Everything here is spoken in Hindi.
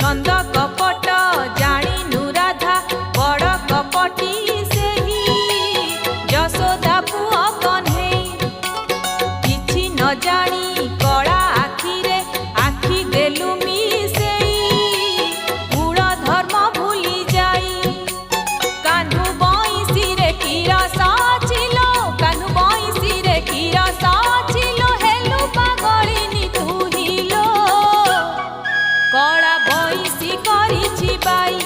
छंद कपट जाणिनु राधा बड़ कपटी सेही यशोदा पुआ कन्हई किछि न जानी कड़ा आखिरे आखि देलु मिसेई गुण धर्म भूली जाई कान्हु बंसी रे की रस छिलो कान्हु बंसी रे की रस छिलो हेलु पागलिनी तुहिलो कड़ा बंसी करिछि बाई।